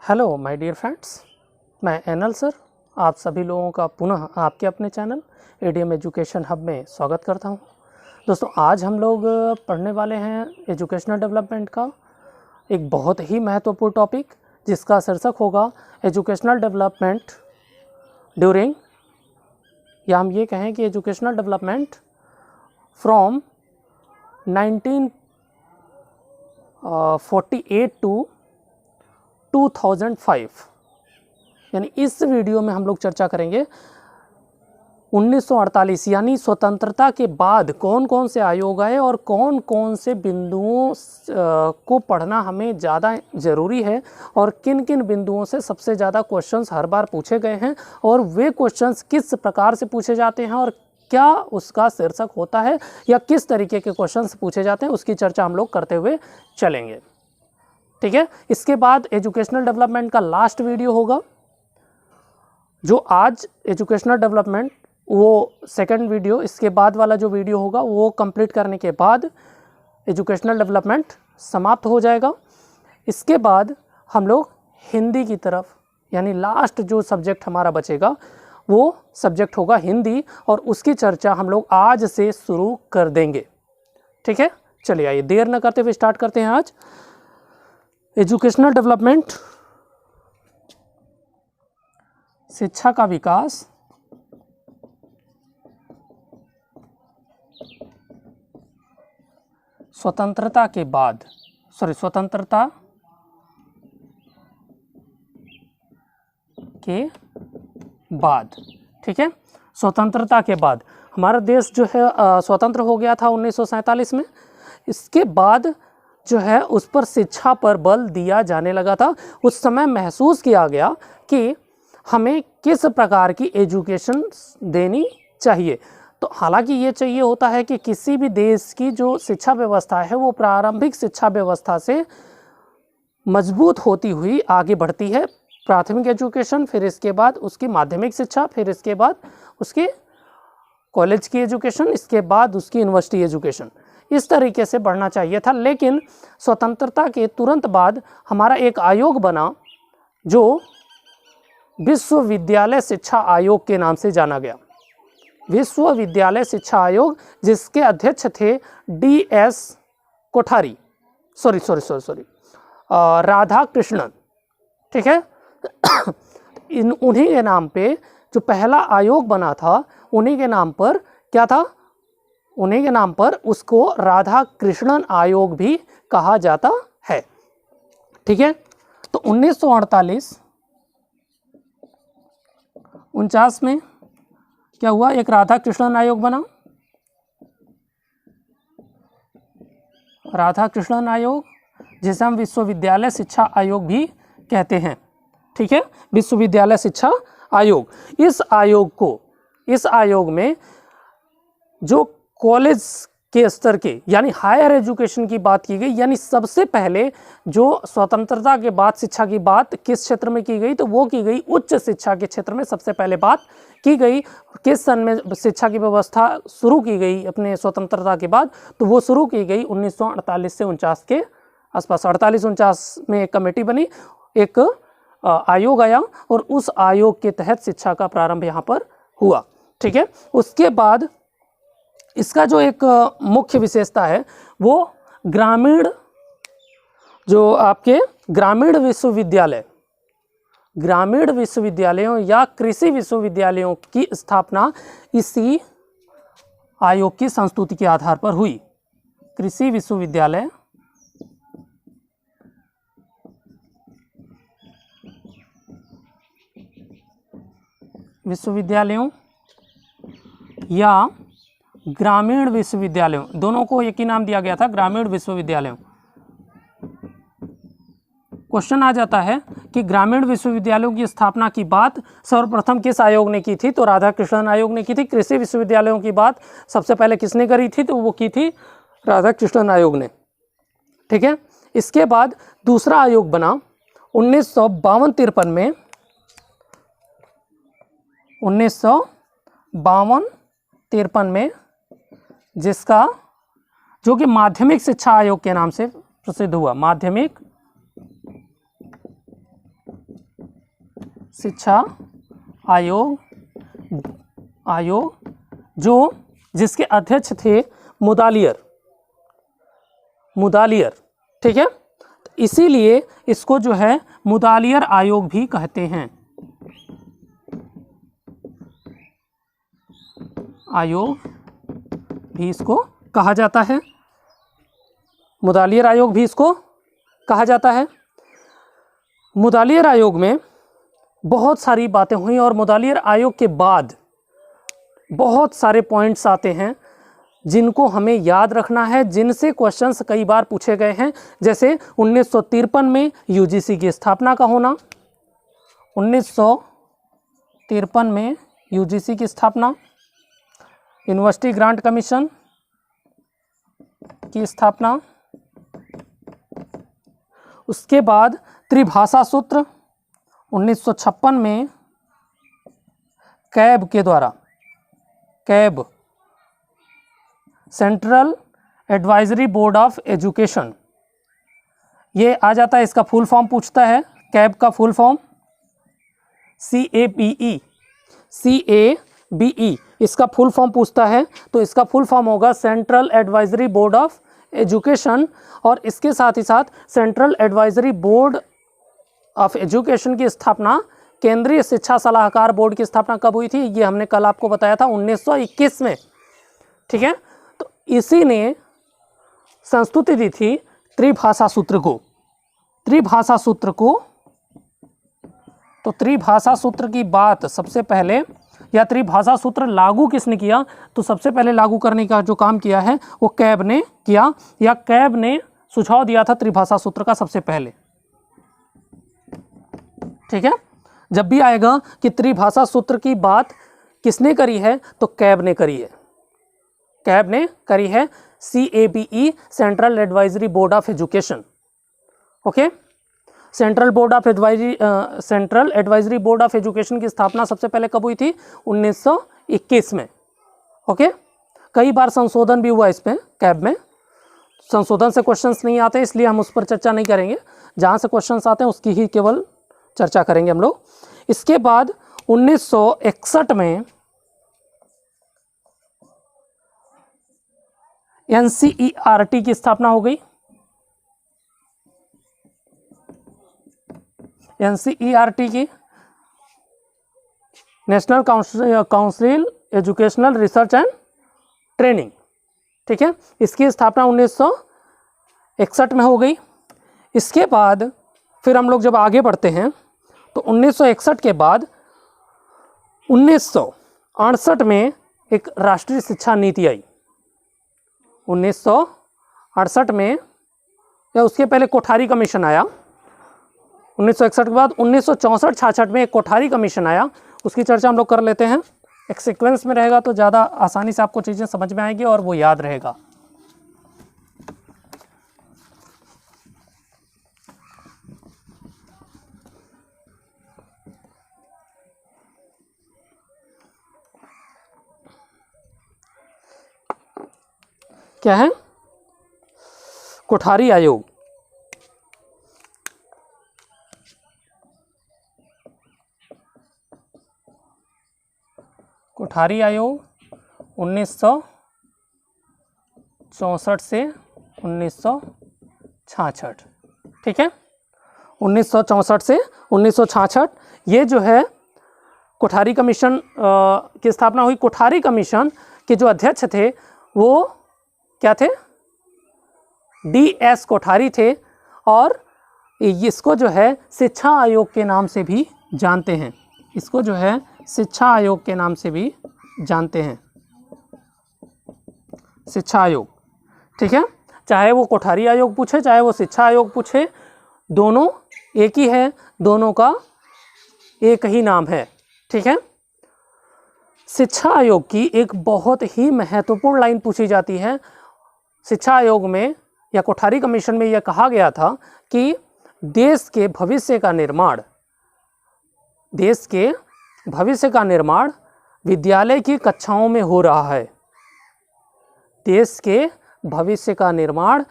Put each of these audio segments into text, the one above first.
Hello my dear friends, मैं anal sir आप सभी लोगों का पुनः आपके अपने चैनल एडीएम एजुकेशन हब में स्वागत करता हूं। दोस्तों, आज हम लोग पढ़ने वाले हैं एजुकेशनल डेवलपमेंट का एक बहुत ही महत्वपूर्ण टॉपिक, जिसका शीर्षक होगा एजुकेशनल डेवलपमेंट ड्यूरिंग, या हम ये कहें कि एजुकेशनल डेवलपमेंट फ्रॉम 1948 टू 2005। यानी इस वीडियो में हम लोग चर्चा करेंगे 1948 यानी स्वतंत्रता के बाद कौन कौन से आयोग आए और कौन कौन से बिंदुओं को पढ़ना हमें ज़्यादा ज़रूरी है और किन किन बिंदुओं से सबसे ज़्यादा क्वेश्चंस हर बार पूछे गए हैं और वे क्वेश्चंस किस प्रकार से पूछे जाते हैं और क्या उसका शीर्षक होता है या किस तरीके के क्वेश्चंस पूछे जाते हैं, उसकी चर्चा हम लोग करते हुए चलेंगे। ठीक है। इसके बाद एजुकेशनल डेवलपमेंट का लास्ट वीडियो होगा, जो आज एजुकेशनल डेवलपमेंट वो सेकंड वीडियो, इसके बाद वाला जो वीडियो होगा वो कंप्लीट करने के बाद एजुकेशनल डेवलपमेंट समाप्त हो जाएगा। इसके बाद हम लोग हिंदी की तरफ, यानी लास्ट जो सब्जेक्ट हमारा बचेगा वो सब्जेक्ट होगा हिंदी, और उसकी चर्चा हम लोग आज से शुरू कर देंगे। ठीक है, चलिए आइए देर न करते हुए स्टार्ट करते हैं। आज एजुकेशनल डेवलपमेंट, शिक्षा का विकास स्वतंत्रता के बाद, स्वतंत्रता के बाद। ठीक है, स्वतंत्रता के बाद हमारा देश जो है स्वतंत्र हो गया था 1947 में। इसके बाद जो है उस पर शिक्षा पर बल दिया जाने लगा था। उस समय महसूस किया गया कि हमें किस प्रकार की एजुकेशन देनी चाहिए। तो हालांकि ये चाहिए होता है कि किसी भी देश की जो शिक्षा व्यवस्था है वो प्रारंभिक शिक्षा व्यवस्था से मजबूत होती हुई आगे बढ़ती है। प्राथमिक एजुकेशन, फिर इसके बाद उसकी माध्यमिक शिक्षा, फिर इसके बाद उसकी कॉलेज की एजुकेशन, इसके बाद उसकी यूनिवर्सिटी एजुकेशन, इस तरीके से बढ़ना चाहिए था। लेकिन स्वतंत्रता के तुरंत बाद हमारा एक आयोग बना जो विश्वविद्यालय शिक्षा आयोग के नाम से जाना गया। विश्वविद्यालय शिक्षा आयोग, जिसके अध्यक्ष थे DS कोठारी, राधा कृष्णन। ठीक है, उन्हीं के नाम पे जो पहला आयोग बना था, उन्हीं के नाम पर क्या था, उन्हीं के नाम पर उसको राधा कृष्णन आयोग भी कहा जाता है। ठीक है, तो 1948-49 में क्या हुआ, एक राधा कृष्णन आयोग बना, राधा कृष्णन आयोग, जिसे हम विश्वविद्यालय शिक्षा आयोग भी कहते हैं। ठीक है, विश्वविद्यालय शिक्षा आयोग। इस आयोग में जो कॉलेज के स्तर के यानी हायर एजुकेशन की बात की गई, यानी सबसे पहले जो स्वतंत्रता के बाद शिक्षा की बात किस क्षेत्र में की गई, तो वो की गई उच्च शिक्षा के क्षेत्र में सबसे पहले बात की गई। किस सन में शिक्षा की व्यवस्था शुरू की गई अपने स्वतंत्रता के बाद, तो वो शुरू की गई 1948 से 49 के आसपास। 48-49 में एक कमेटी बनी, एक आयोग आया और उस आयोग के तहत शिक्षा का प्रारंभ यहाँ पर हुआ। ठीक है, उसके बाद इसका जो एक मुख्य विशेषता है वो ग्रामीण, जो आपके ग्रामीण विश्वविद्यालयों या कृषि विश्वविद्यालयों की स्थापना इसी आयोग की संस्तुति के आधार पर हुई। कृषि विश्वविद्यालयों या ग्रामीण विश्वविद्यालयों, दोनों को एक ही नाम दिया गया था, ग्रामीण विश्वविद्यालयों। क्वेश्चन आ जाता है कि ग्रामीण विश्वविद्यालयों की स्थापना की बात सर्वप्रथम किस आयोग ने की थी, तो राधा कृष्णन आयोग ने की थी। कृषि विश्वविद्यालयों की बात सबसे पहले किसने करी थी, तो वो की थी राधा कृष्णन आयोग ने। ठीक है, इसके बाद दूसरा आयोग बना 1952-53 में, 1952-53 में, जिसका जो कि माध्यमिक शिक्षा आयोग के नाम से प्रसिद्ध हुआ। माध्यमिक शिक्षा आयोग जो जिसके अध्यक्ष थे मुदालियर, ठीक है। इसीलिए इसको जो है मुदालियर आयोग भी कहते हैं, आयोग भी इसको कहा जाता है, मुदालियर आयोग भी इसको कहा जाता है। मुदालियर आयोग में बहुत सारी बातें हुई और मुदालियर आयोग के बाद बहुत सारे पॉइंट्स आते हैं जिनको हमें याद रखना है, जिनसे क्वेश्चंस कई बार पूछे गए हैं। जैसे 1953 में यूजीसी की स्थापना का होना, 1953 में यूजीसी की स्थापना, यूनिवर्सिटी ग्रांट कमीशन की स्थापना, उसके बाद त्रिभाषा सूत्र 1956 में कैब के द्वारा, cab central advisory board of education, ये आ जाता है, इसका फुल फॉर्म पूछता है, कैब का फुल फॉर्म CABE, इसका फुल फॉर्म पूछता है, तो इसका फुल फॉर्म होगा central advisory board of education. और इसके साथ ही साथ central advisory board of education की स्थापना, केंद्रीय शिक्षा सलाहकार बोर्ड की स्थापना कब हुई थी, ये हमने कल आपको बताया था 1921 में, ठीक है। तो इसी ने संस्तुति दी थी त्रिभाषा सूत्र को, त्रिभाषा सूत्र की बात सबसे पहले, या त्रिभाषा सूत्र लागू किसने किया, तो सबसे पहले लागू करने का जो काम किया है वो कैब ने किया, या कैब ने सुझाव दिया था त्रिभाषा सूत्र का सबसे पहले, ठीक है। जब भी आएगा कि त्रिभाषा सूत्र की बात किसने करी है, तो कैब ने करी है, कैब ने करी है, CABE central advisory board of education, okay. Central advisory board of education की स्थापना सबसे पहले कब हुई थी, 1921 में, ओके। कई बार संशोधन भी हुआ इसमें, कैब में संशोधन से क्वेश्चंस नहीं आते, इसलिए हम उस पर चर्चा नहीं करेंगे, जहां से क्वेश्चंस आते हैं उसकी ही केवल चर्चा करेंगे हम लोग। इसके बाद 1961 में NCERT की स्थापना हो गई, NCERT की national council educational research and training, ठीक है। इसकी स्थापना 1961 में हो गई। इसके बाद फिर हम लोग जब आगे बढ़ते हैं तो 1961 के बाद 1968 में एक राष्ट्रीय शिक्षा नीति आई, 1968 में, या उसके पहले कोठारी कमीशन आया, 1961 के बाद 1964-66 में एक कोठारी कमीशन आया, उसकी चर्चा हम लोग कर लेते हैं। एक सीक्वेंस में रहेगा तो ज़्यादा आसानी से आपको चीज़ें समझ में आएंगी और वो याद रहेगा। क्या है, कोठारी आयोग, कोठारी आयोग 1964 से 1966, ठीक है। 1964 से 1966 ये जो है कोठारी कमीशन की स्थापना हुई। कोठारी कमीशन के जो अध्यक्ष थे वो क्या थे, DS कोठारी थे, और इसको जो है शिक्षा आयोग के नाम से भी जानते हैं, इसको जो है शिक्षा आयोग के नाम से भी जानते हैं, शिक्षा आयोग, ठीक है। चाहे वो कोठारी आयोग पूछे चाहे वो शिक्षा आयोग पूछे, दोनों एक ही है, दोनों का एक ही नाम है, ठीक है। शिक्षा आयोग की एक बहुत ही महत्वपूर्ण लाइन पूछी जाती है। शिक्षा आयोग में या कोठारी कमीशन में यह कहा गया था कि देश के भविष्य का निर्माण, देश के भविष्य का निर्माण विद्यालय की कक्षाओं में हो रहा है, देश के भविष्य का निर्माण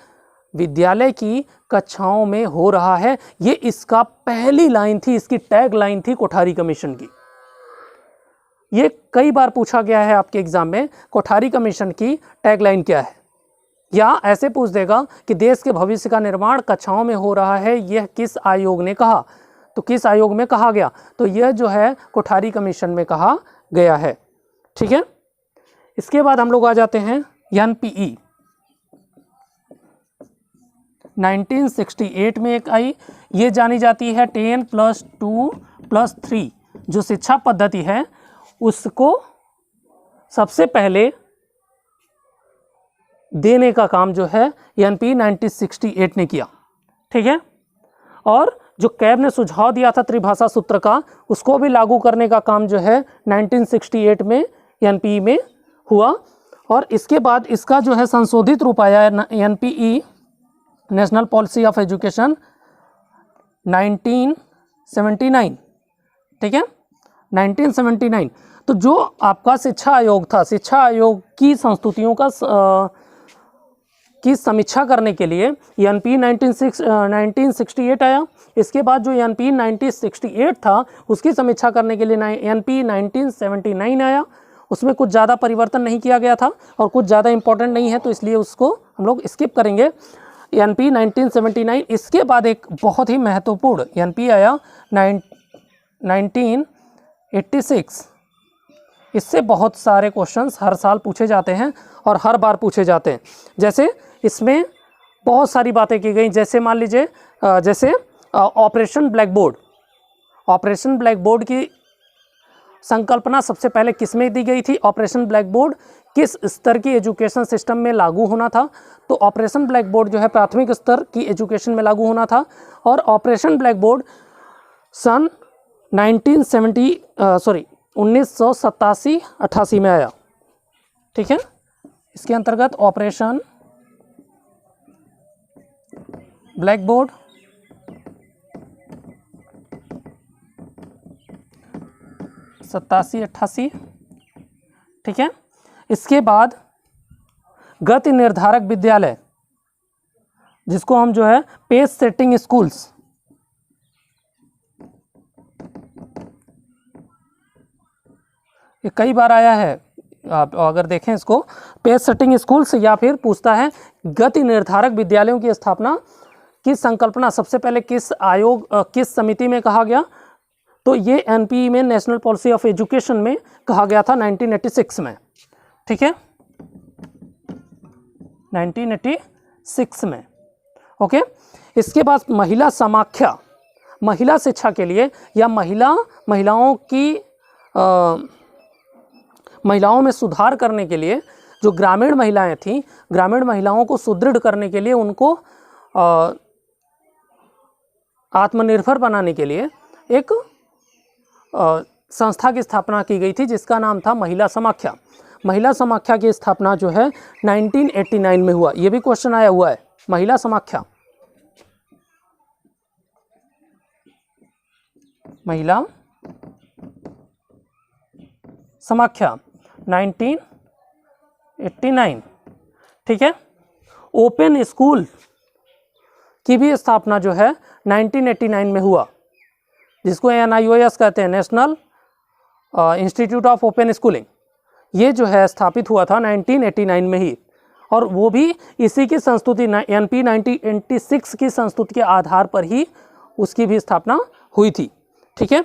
विद्यालय की कक्षाओं में हो रहा है। ये इसका पहली लाइन थी, इसकी टैग लाइन थी कोठारी कमीशन की। ये कई बार पूछा गया है आपके एग्जाम में, कोठारी कमीशन की टैग लाइन क्या है। या ऐसे पूछ देगा कि देश के भविष्य का निर्माण कक्षाओं में हो रहा है, यह किस आयोग ने कहा। तो किस आयोग में कहा गया, तो यह जो है कोठारी कमीशन में कहा गया है। ठीक है, इसके बाद हम लोग आ जाते हैं एनपीई। 1968 में एक आई, ये जानी जाती है 10+2+3 जो शिक्षा पद्धति है, उसको सबसे पहले देने का काम जो है एनपीई 1968 ने किया। ठीक है, और जो कैब ने सुझाव दिया था त्रिभाषा सूत्र का, उसको भी लागू करने का काम जो है 1968 में एनपीई में हुआ। और इसके बाद इसका जो है संशोधित रूप आया NPE national policy of education 1979। ठीक है, 1979। तो जो आपका शिक्षा आयोग था, शिक्षा आयोग की संस्तुतियों का की समीक्षा करने के लिए एनपीई 1968 आया। इसके बाद जो एनपीई 1968 था उसकी समीक्षा करने के लिए एनपीई 1979 आया। उसमें कुछ ज़्यादा परिवर्तन नहीं किया गया था और कुछ ज़्यादा इंपॉर्टेंट नहीं है, तो इसलिए उसको हम लोग स्किप करेंगे। एनपीई 1979। इसके बाद एक बहुत ही महत्वपूर्ण एनपीई आया 1986। इससे बहुत सारे क्वेश्चंस हर साल पूछे जाते हैं और हर बार पूछे जाते हैं। जैसे इसमें बहुत सारी बातें की गई, जैसे मान लीजिए जैसे operation black board. Operation black board की संकल्पना सबसे पहले किस में दी गई थी? ऑपरेशन ब्लैक बोर्ड किस स्तर की एजुकेशन सिस्टम में लागू होना था? तो ऑपरेशन ब्लैक बोर्ड जो है प्राथमिक स्तर की एजुकेशन में लागू होना था। और ऑपरेशन ब्लैक बोर्ड सन 1987-88 में आया। ठीक है, इसके अंतर्गत ऑपरेशन ब्लैक बोर्ड 87-88। ठीक है, इसके बाद गति निर्धारक विद्यालय, जिसको हम जो है पेस सेटिंग स्कूल्स, ये कई बार आया है। आप अगर देखें इसको, पेस सेटिंग स्कूल्स, या फिर पूछता है गति निर्धारक विद्यालयों की स्थापना की संकल्पना सबसे पहले किस आयोग किस समिति में कहा गया? तो ये एनपीई में नेशनल पॉलिसी ऑफ एजुकेशन में कहा गया था 1986 में। ठीक है, 1986 में। ओके, इसके बाद महिला समाख्या, महिला शिक्षा के लिए या महिलाओं में सुधार करने के लिए, जो ग्रामीण महिलाएं थीं, ग्रामीण महिलाओं को सुदृढ़ करने के लिए, उनको आत्मनिर्भर बनाने के लिए एक संस्था की स्थापना की गई थी, जिसका नाम था महिला समाख्या। महिला समाख्या की स्थापना जो है 1989 में हुआ। ये भी क्वेश्चन आया हुआ है, महिला समाख्या, महिला समाख्या 1989। ठीक है, ओपन स्कूल की भी स्थापना जो है 1989 में हुआ, जिसको NIOS कहते हैं, national institute of open schooling. ये जो है स्थापित हुआ था 1989 में ही, और वो भी इसी की संस्तुति एनपी 1986 की संस्तुति के आधार पर ही उसकी भी स्थापना हुई थी। ठीक है,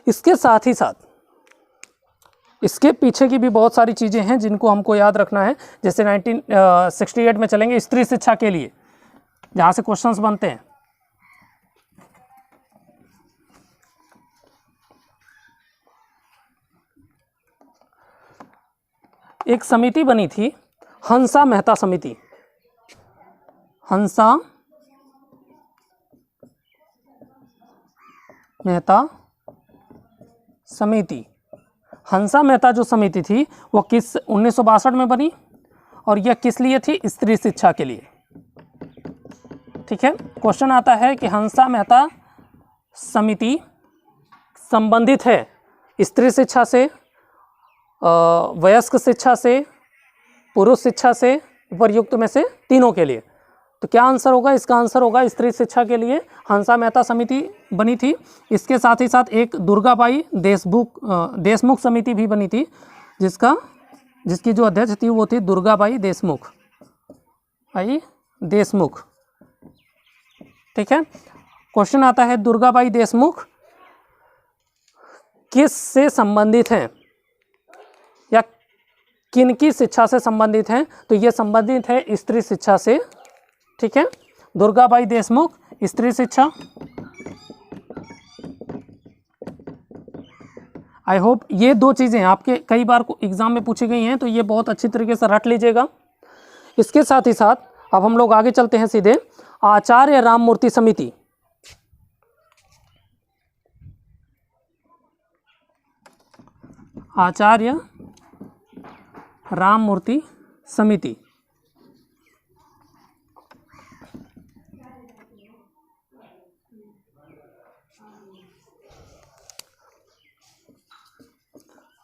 इसके साथ ही साथ इसके पीछे की भी बहुत सारी चीज़ें हैं जिनको हमको याद रखना है। जैसे 1968 में चलेंगे, स्त्री शिक्षा के लिए, जहाँ से क्वेश्चंस बनते हैं। एक समिति बनी थी, हंसा मेहता समिति। हंसा मेहता समिति। हंसा मेहता जो समिति थी वो 1962 में बनी, और यह किस लिए थी? स्त्री शिक्षा के लिए। ठीक है, क्वेश्चन आता है कि हंसा मेहता समिति संबंधित है स्त्री शिक्षा से, वयस्क शिक्षा से, पुरुष शिक्षा से, उपर्युक्त में से तीनों के लिए। तो क्या आंसर होगा? इसका आंसर होगा स्त्री शिक्षा के लिए हंसा मेहता समिति बनी थी। इसके साथ ही साथ एक दुर्गाबाई देशमुख समिति भी बनी थी, जिसकी जो अध्यक्ष थी वो थी दुर्गाबाई देशमुख। ठीक है। क्वेश्चन आता है दुर्गाबाई देशमुख किस से संबंधित हैं या किनकी शिक्षा से संबंधित हैं? तो ये संबंधित है स्त्री शिक्षा से। ठीक है, दुर्गाबाई देशमुख स्त्री शिक्षा। आई होप ये दो चीज़ें आपके कई बार एग्जाम में पूछी गई हैं, तो ये बहुत अच्छी तरीके से रट लीजिएगा। इसके साथ ही साथ अब हम लोग आगे चलते हैं सीधे आचार्य राममूर्ति समिति। आचार्य राममूर्ति समिति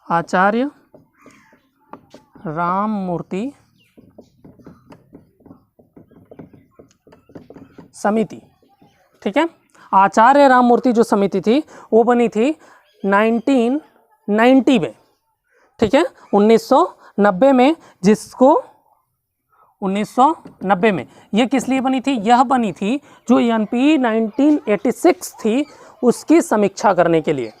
आचार्य राममूर्ति समिति। ठीक है, आचार्य राममूर्ति जो समिति थी वो बनी थी 1990 में। ठीक है, 1990 में, जिसको 1990 में ये किस लिए बनी थी? यह बनी थी जो एनपीई 1986 थी उसकी समीक्षा करने के लिए।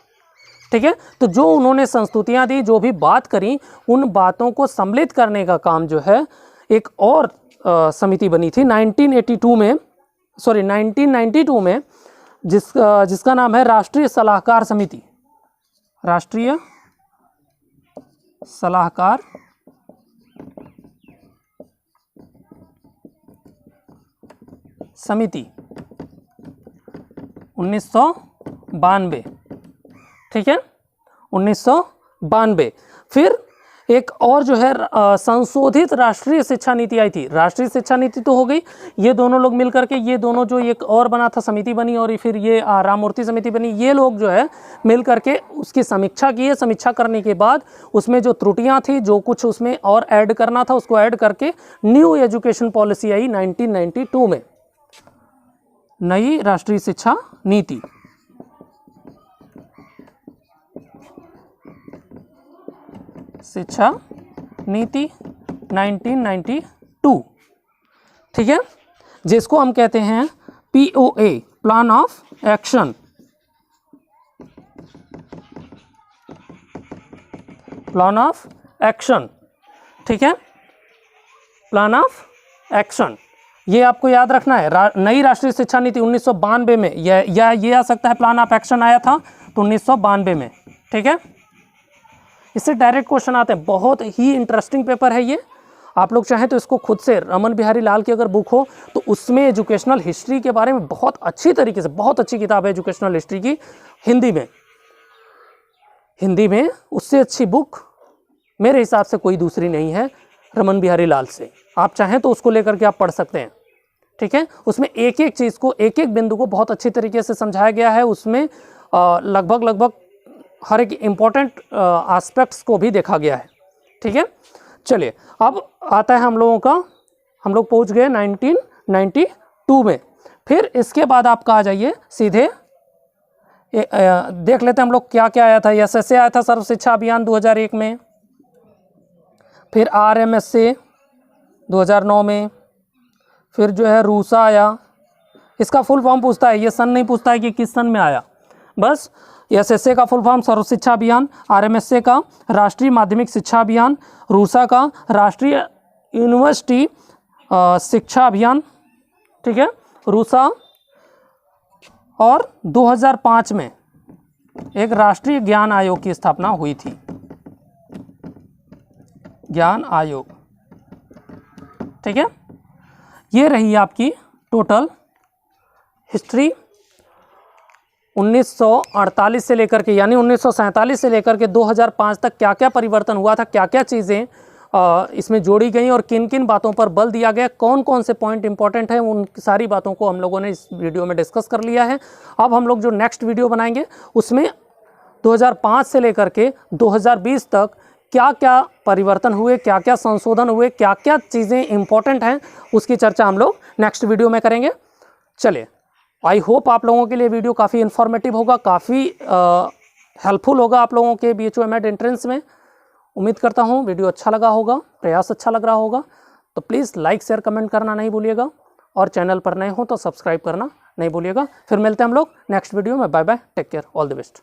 ठीक है, तो जो उन्होंने संस्तुतियां दी, जो भी बात करी, उन बातों को सम्मिलित करने का काम जो है एक और समिति बनी थी 1992 में, जिसका नाम है राष्ट्रीय सलाहकार समिति। राष्ट्रीय सलाहकार समिति 1992। ठीक है, 1992। फिर एक और जो है संशोधित राष्ट्रीय शिक्षा नीति आई थी। राष्ट्रीय शिक्षा नीति तो हो गई, ये दोनों लोग मिलकर के, ये दोनों जो एक और बना था समिति बनी, और फिर ये राममूर्ति समिति बनी। ये लोग जो है मिल करके उसकी समीक्षा किए। समीक्षा करने के बाद उसमें जो त्रुटियां थी, जो कुछ उसमें और ऐड करना था, उसको ऐड करके न्यू एजुकेशन पॉलिसी आई 1992 में, नई राष्ट्रीय शिक्षा नीति। शिक्षा नीति 1992। ठीक है, जिसको हम कहते हैं POA, plan of action. Plan of action. ठीक है, प्लान ऑफ एक्शन, ये आपको याद रखना है। नई राष्ट्रीय शिक्षा नीति 1992 में, या ये आ सकता है प्लान ऑफ एक्शन आया था तो 1992 में। ठीक है, इससे डायरेक्ट क्वेश्चन आते हैं। बहुत ही इंटरेस्टिंग पेपर है ये। आप लोग चाहें तो इसको खुद से, रमन बिहारी लाल की अगर बुक हो तो उसमें एजुकेशनल हिस्ट्री के बारे में बहुत अच्छी तरीके से, बहुत अच्छी किताब है एजुकेशनल हिस्ट्री की, हिंदी में उससे अच्छी बुक मेरे हिसाब से कोई दूसरी नहीं है रमन बिहारी लाल से। आप चाहें तो उसको लेकर के आप पढ़ सकते हैं। ठीक है, उसमें एक एक चीज़ को, एक एक बिंदु को बहुत अच्छी तरीके से समझाया गया है। उसमें लगभग हर एक इम्पॉर्टेंट एस्पेक्ट्स को भी देखा गया है। ठीक है, चलिए अब आता है हम लोग पहुंच गए 1992 में। फिर इसके बाद आपका आ जाइए सीधे, देख लेते हैं हम लोग क्या क्या आया था। SSA आया था, सर्व शिक्षा अभियान 2001 में। फिर RMSA 2009 में। फिर जो है रूसा आया, इसका फुल फॉर्म पूछता है, ये सन नहीं पूछता है कि किस सन में आया, बस SSA का फुल फॉर्म सर्व शिक्षा अभियान, RMSA का राष्ट्रीय माध्यमिक शिक्षा अभियान, रूसा का राष्ट्रीय यूनिवर्सिटी शिक्षा अभियान। ठीक है, रूसा। और 2005 में एक राष्ट्रीय ज्ञान आयोग की स्थापना हुई थी, ज्ञान आयोग। ठीक है, ये रही आपकी टोटल हिस्ट्री 1948 से लेकर के, यानी 1947 से लेकर के 2005 तक क्या क्या परिवर्तन हुआ था, क्या क्या चीज़ें इसमें जोड़ी गई और किन किन बातों पर बल दिया गया, कौन कौन से पॉइंट इंपॉर्टेंट हैं, उन सारी बातों को हम लोगों ने इस वीडियो में डिस्कस कर लिया है। अब हम लोग जो नेक्स्ट वीडियो बनाएंगे उसमें 2005 से लेकर के 2020 तक क्या क्या परिवर्तन हुए, क्या क्या संशोधन हुए, क्या क्या चीज़ें इंपॉर्टेंट हैं, उसकी चर्चा हम लोग नेक्स्ट वीडियो में करेंगे। चलिए, आई होप आप लोगों के लिए वीडियो काफ़ी इन्फॉर्मेटिव होगा, काफ़ी हेल्पफुल होगा आप लोगों के BHU MED एंट्रेंस में। उम्मीद करता हूँ वीडियो अच्छा लगा होगा, प्रयास अच्छा लग रहा होगा। तो प्लीज़ लाइक शेयर कमेंट करना नहीं भूलिएगा, और चैनल पर नए हो तो सब्सक्राइब करना नहीं भूलिएगा। फिर मिलते हैं हम लोग नेक्स्ट वीडियो में। Bye bye, take care, all the best.